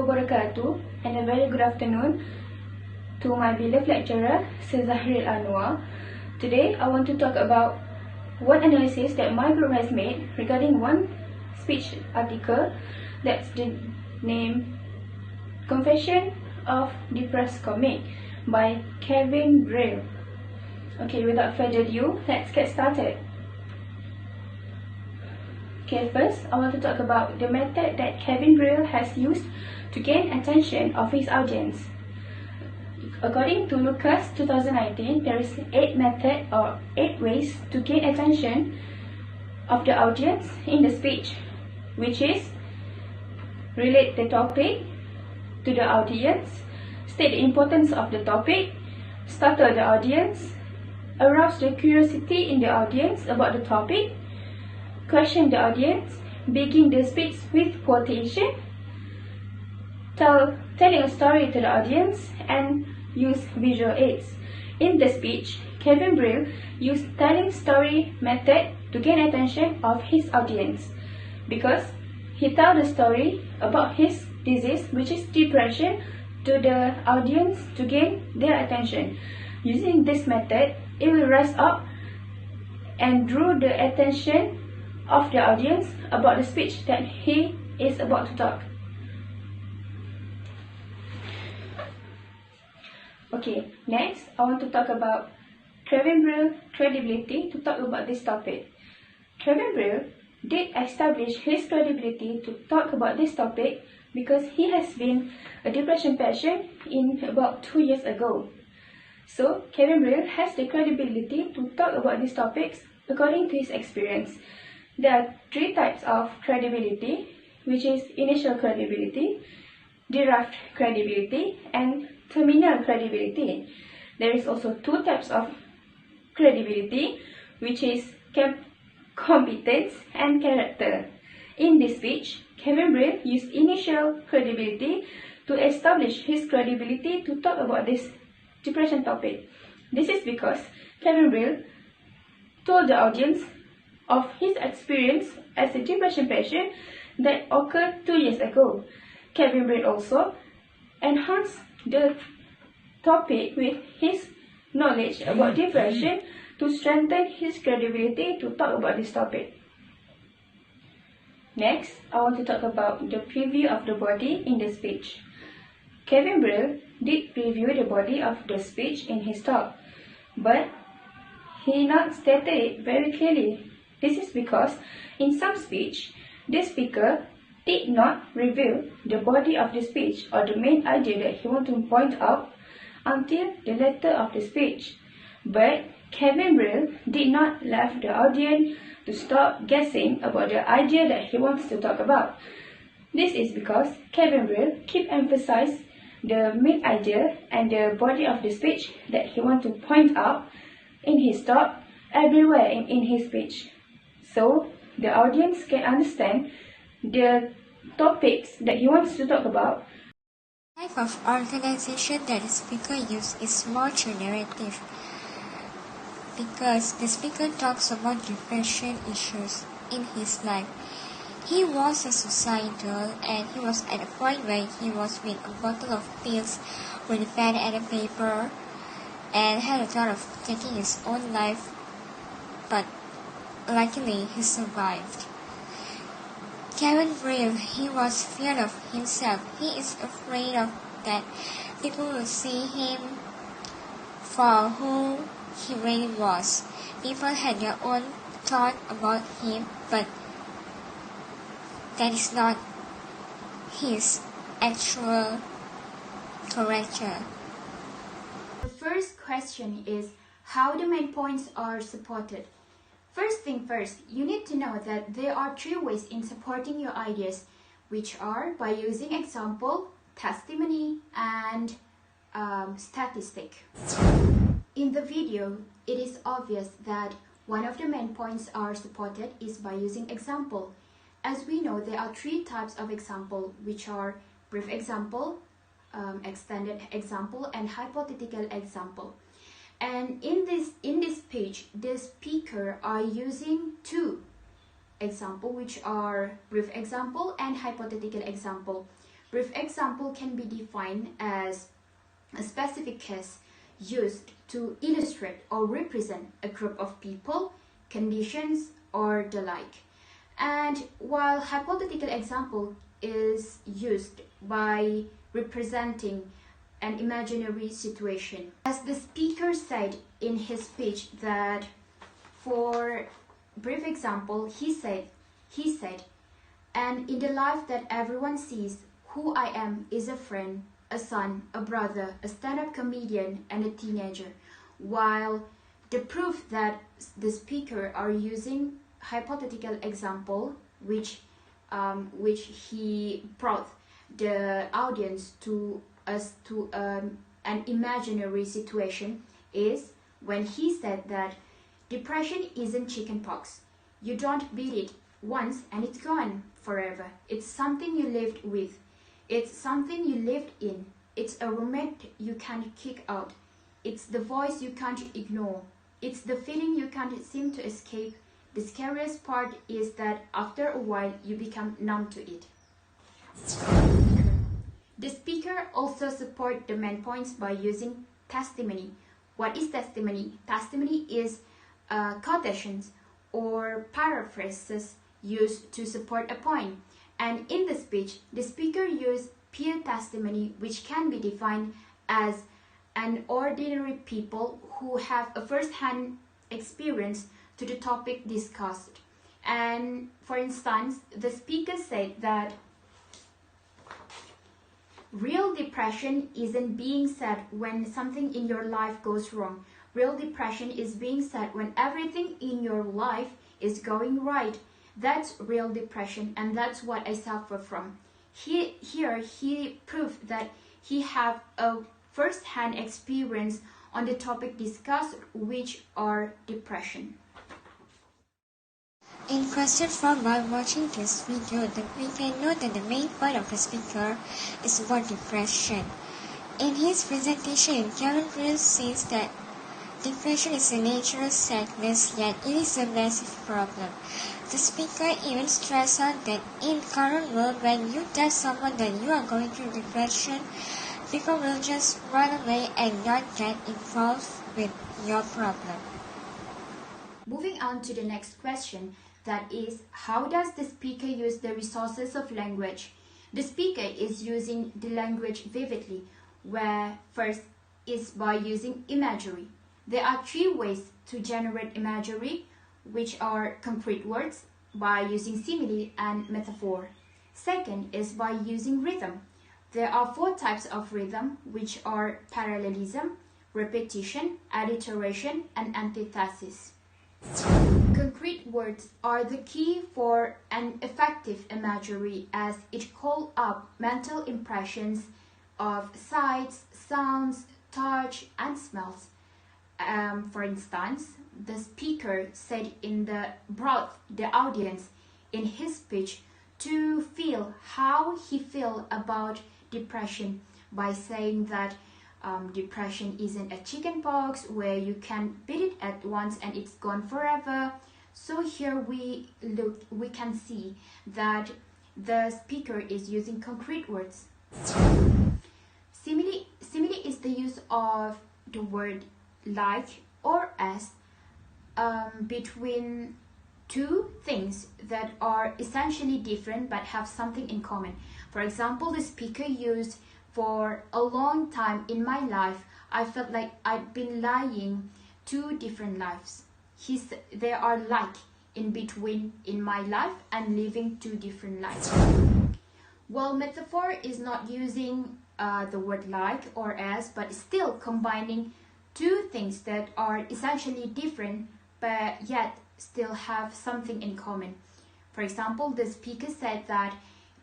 wabarakatuh, and a very good afternoon to my beloved lecturer, Sir Zahril. Today, I want to talk about one analysis that my group has made regarding one speech article that's named Confession of Depressed Comic by Kevin Zahril. Okay, without further ado, let's get started. Okay, first, I want to talk about the method that Kevin Zahril has used to gain attention of his audience. According to Lucas 2019, there is 8 methods or 8 ways to gain attention of the audience in the speech, which is relate the topic to the audience, state the importance of the topic, startle the audience, arouse the curiosity in the audience about the topic, question the audience, begin the speech with quotation, telling a story to the audience, and use visual aids. In the speech, Kevin Zahril used telling story method to gain attention of his audience because he tells the story about his disease, which is depression, to the audience to gain their attention. Using this method, it will rise up and draw the attention of the audience about the speech that he is about to talk. Okay, next I want to talk about Kevin Zahril's credibility to talk about this topic. Kevin Zahril did establish his credibility to talk about this topic because he has been a depression patient in about 2 years ago. So, Kevin Zahril has the credibility to talk about these topics according to his experience. There are 3 types of credibility, which is initial credibility, derived credibility, and terminal credibility. There is also 2 types of credibility, which is competence and character. In this speech, Kevin Zahril used initial credibility to establish his credibility to talk about this depression topic. This is because Kevin Zahril told the audience of his experience as a depression patient that occurred 2 years ago. Kevin Zahril also enhanced the topic with his knowledge about depression to strengthen his credibility to talk about this topic. Next, I want to talk about the preview of the body in the speech. Kevin Zahril did preview the body of the speech in his talk, but he not stated it very clearly. This is because in some speech, the speaker did not reveal the body of the speech or the main idea that he wanted to point out until the latter of the speech. But Kevin Zahril did not leave the audience to stop guessing about the idea that he wants to talk about. This is because Kevin Zahril keep emphasize the main idea and the body of the speech that he wants to point out in his talk everywhere in his speech, so the audience can understand the topics that he wants to talk about. The type of organization that the speaker uses is more narrative because the speaker talks about depression issues in his life. He was a suicidal and he was at a point where he was with a bottle of pills with a pen and a paper and had a thought of taking his own life, but luckily he survived. Kevin Zahril, he was feared of himself. He is afraid of that people will see him for who he really was. People had their own thought about him, but that is not his actual character. The first question is how the main points are supported. First thing first, you need to know that there are 3 ways in supporting your ideas, which are by using example, testimony, and statistic. In the video, it is obvious that one of the main points are supported is by using example. As we know, there are 3 types of example, which are brief example, extended example, and hypothetical example. And in this page, the speaker are using 2 example, which are brief example and hypothetical example. Brief example can be defined as a specific case used to illustrate or represent a group of people, conditions, or the like. And while hypothetical example is used by representing an imaginary situation. As the speaker said in his speech that for brief example, he said, and in the life that everyone sees, who I am is a friend, a son, a brother, a stand-up comedian, and a teenager. While the proof that the speaker are using hypothetical example, which he brought the audience to an imaginary situation, is when he said that depression isn't chickenpox. You don't beat it once and it's gone forever. It's something you lived with. It's something you lived in. It's a roommate you can't kick out. It's the voice you can't ignore. It's the feeling you can't seem to escape. The scariest part is that after a while you become numb to it. The speaker also supports the main points by using testimony. What is testimony? Testimony is quotations or paraphrases used to support a point. And in the speech, the speaker used peer testimony, which can be defined as an ordinary people who have a first-hand experience to the topic discussed. And for instance, the speaker said that real depression isn't being sad when something in your life goes wrong. Real depression is being sad when everything in your life is going right. That's real depression, and that's what I suffer from. Here he proved that he have a first-hand experience on the topic discussed, which are depression. In question 4, while watching this video, we can note that the main point of the speaker is about depression. In his presentation, Zahril says that depression is a natural sadness, yet it is a massive problem. The speaker even stressed out that in current world, when you tell someone that you are going through depression, people will just run away and not get involved with your problem. Moving on to the next question, that is, how does the speaker use the resources of language? The speaker is using the language vividly, where first is by using imagery. There are 3 ways to generate imagery, which are concrete words, by using simile and metaphor. Second is by using rhythm. There are 4 types of rhythm, which are parallelism, repetition, alliteration, and antithesis. Concrete words are the key for an effective imagery, as it calls up mental impressions of sights, sounds, touch, and smells. For instance, the speaker said brought the audience in his speech to feel how he feels about depression by saying that depression isn't a chickenpox where you can beat it at once and it's gone forever. So here we can see that the speaker is using concrete words. Simile is the use of the word like or as between 2 things that are essentially different but have something in common. For example, the speaker used, for a long time in my life, I felt like I'd been lying 2 different lives. There are like in between in my life and living 2 different lives. While metaphor is not using the word like or as, but still combining 2 things that are essentially different but yet still have something in common. For example, the speaker said that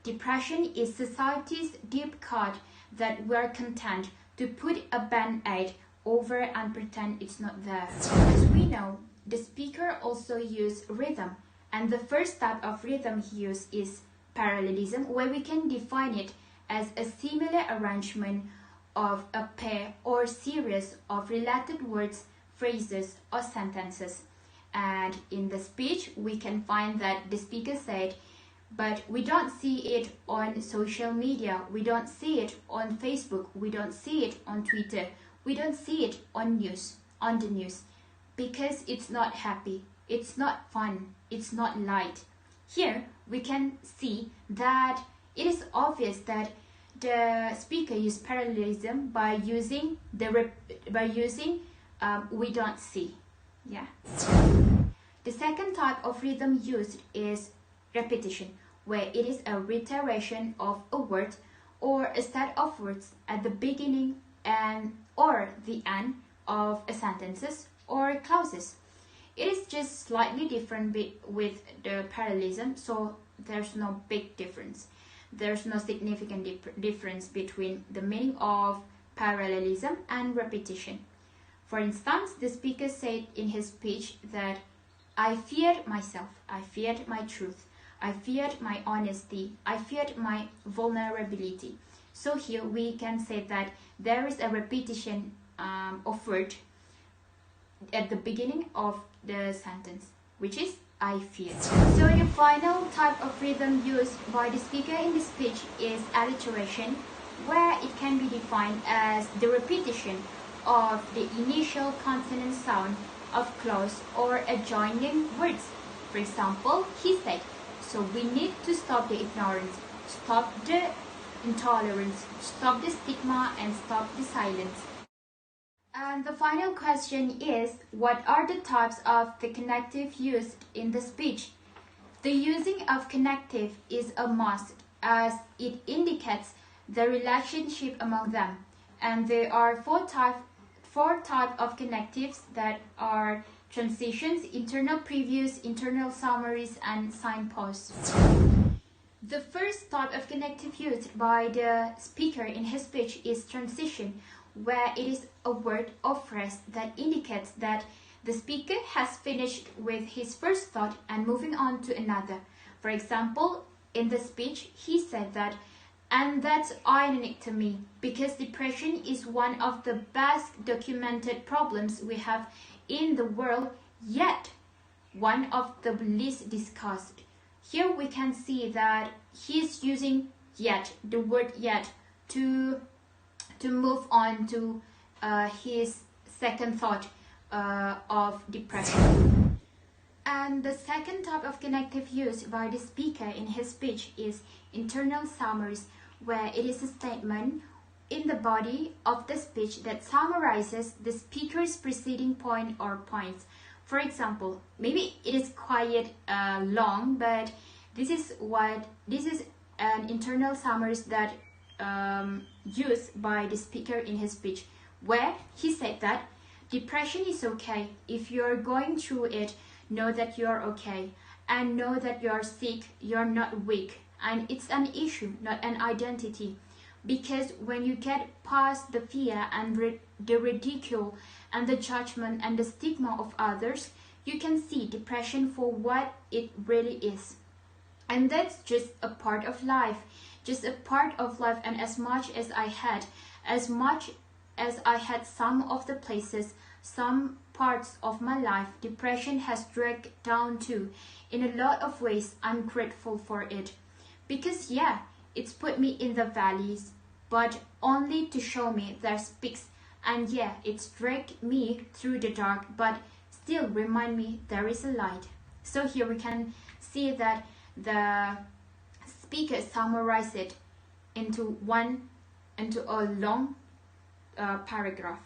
depression is society's deep cut that we're content to put a band-aid over and pretend it's not there. As we know, the speaker also used rhythm, and the first type of rhythm he used is parallelism, where we can define it as a similar arrangement of a pair or series of related words, phrases, or sentences. And in the speech, we can find that the speaker said, but we don't see it on social media, we don't see it on Facebook, we don't see it on Twitter, we don't see it on the news, because it's not happy, it's not fun, it's not light. Here we can see that it is obvious that the speaker used parallelism by using we don't see. Yeah. The second type of rhythm used is repetition, where it is a reiteration of a word or a set of words at the beginning and or the end of a sentences or clauses. It is just slightly different with the parallelism, so there's no big difference. There's no significant difference between the meaning of parallelism and repetition. For instance, the speaker said in his speech that I feared myself, I feared my truth, I feared my honesty, I feared my vulnerability. So here we can say that there is a repetition of word at the beginning of the sentence, which is I fear. So the final type of rhythm used by the speaker in the speech is alliteration, where it can be defined as the repetition of the initial consonant sound of clause or adjoining words. For example, he said, so we need to stop the ignorance, stop the intolerance, stop the stigma, and stop the silence. And the final question is, what are the types of the connective used in the speech? The using of connective is a must, as it indicates the relationship among them. And there are four types of connectives that are transitions, internal previews, internal summaries, and signposts. The first type of connective used by the speaker in his speech is transition, where it is a word or phrase that indicates that the speaker has finished with his first thought and moving on to another. For example, in the speech, he said that, and that's ironic to me, because depression is one of the best documented problems we have in the world, yet one of the least discussed. Here we can see that he's using yet, the word yet, to move on to his second thought of depression. And the second type of connective used by the speaker in his speech is internal summaries, where it is a statement in the body of the speech that summarizes the speaker's preceding point or points. For example, maybe it is quite long, but this is an internal summary that used by the speaker in his speech, where he said that depression is okay. If you're going through it, know that you're okay, and know that you're sick, you're not weak, and it's an issue, not an identity. Because when you get past the fear and the ridicule and the judgment and the stigma of others, you can see depression for what it really is. And that's just a part of life, and as much as I had some of the places, some parts of my life, depression has dragged down too. In a lot of ways, I'm grateful for it. Because yeah, it's put me in the valleys, but only to show me there's peaks. And yeah, it's dragged me through the dark, but still remind me there is a light. So here we can see that the speaker summarized it into a long paragraph.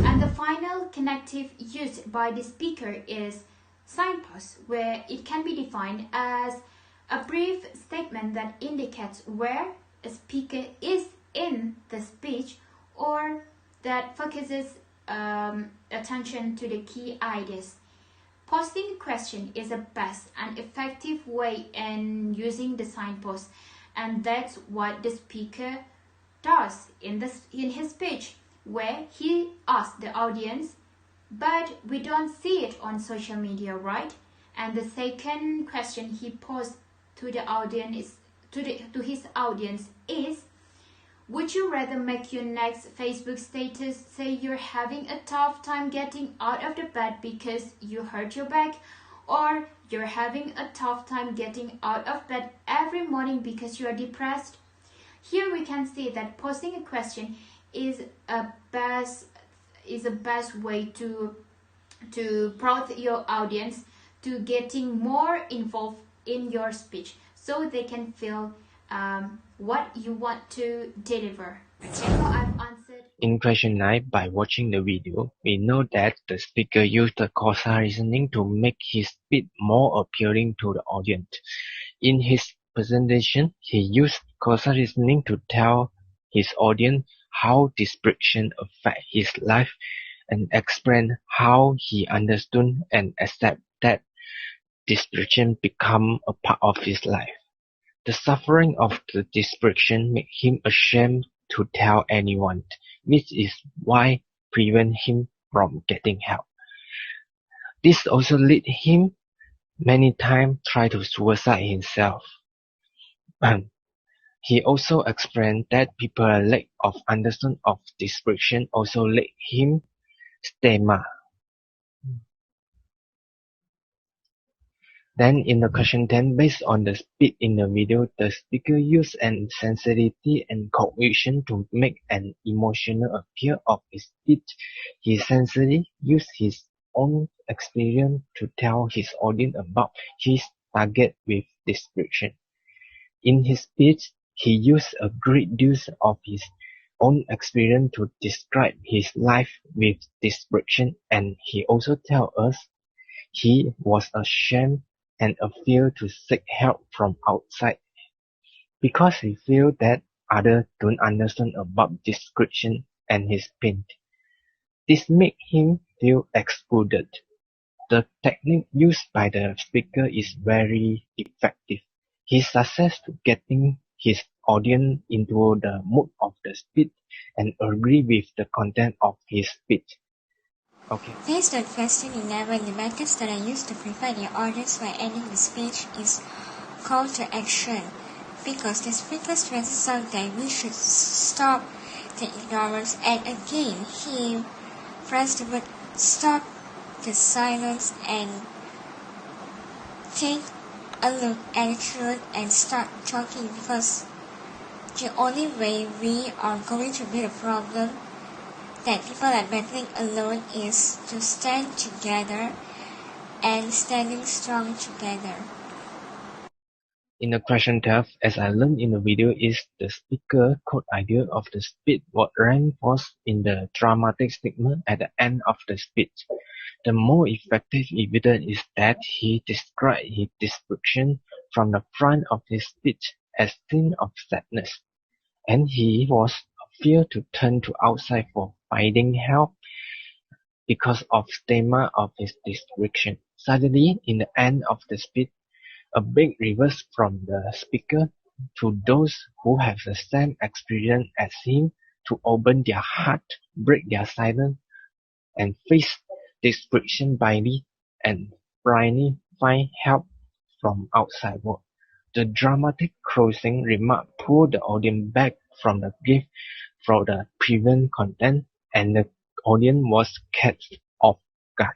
And the final connective used by the speaker is signpost, where it can be defined as a brief statement that indicates where a speaker is in the speech, or that focuses attention to the key ideas. Posting a question is the best and effective way in using the signpost, and that's what the speaker does in his speech, where he asks the audience, but we don't see it on social media, right? And the second question he posed to the audience to his audience is, would you rather make your next Facebook status say you're having a tough time getting out of the bed because you hurt your back, or you're having a tough time getting out of bed every morning because you are depressed. Here we can see that posing a question is a best way to prod your audience to getting more involved in your speech so they can feel what you want to deliver. So I've answered. In question 9, by watching the video, we know that the speaker used the causal reasoning to make his speech more appealing to the audience. In his presentation, he used causal reasoning to tell his audience how description affect his life and explain how he understood and accept that description become a part of his life. The suffering of the description made him ashamed to tell anyone, which is why prevent him from getting help. This also led him many times try to suicide himself. He also explained that people's lack of understanding of description also led him stigma. Then in the question 10, based on the speed in the video, the speaker used an sensitivity and cognition to make an emotional appeal of his speech. He essentially used his own experience to tell his audience about his target with description. In his speech, he used a great deal of his own experience to describe his life with description, and he also tells us he was ashamed and afraid to seek help from outside because he feels that others don't understand about description and his pain. This makes him feel excluded. The technique used by the speaker is very effective. His success to getting his audience into the mood of the speech and agree with the content of his speech. Okay. Based on question 11, the methods that I use to prepare the audience by ending the speech is call to action, because the speaker stresses out that we should stop the ignorance, and again he pressed the word stop the silence and take a look at the truth and start talking, because the only way we are going to beat a problem that people are battling alone is to stand together and standing strong together. In the question 12, as I learned in the video, is the speaker core idea of the speech was reinforced in the dramatic statement at the end of the speech. The more effective evidence is that he described his description from the front of his speech as scene of sadness, and he was afraid to turn to outside for finding help because of stigma of his description. Suddenly, in the end of the speech, a big reverse from the speaker to those who have the same experience as him to open their heart, break their silence, and face description blindly and blindly find help from outside world. The dramatic closing remark pulled the audience back from the grief for the previous content, and the audience was caught off guard.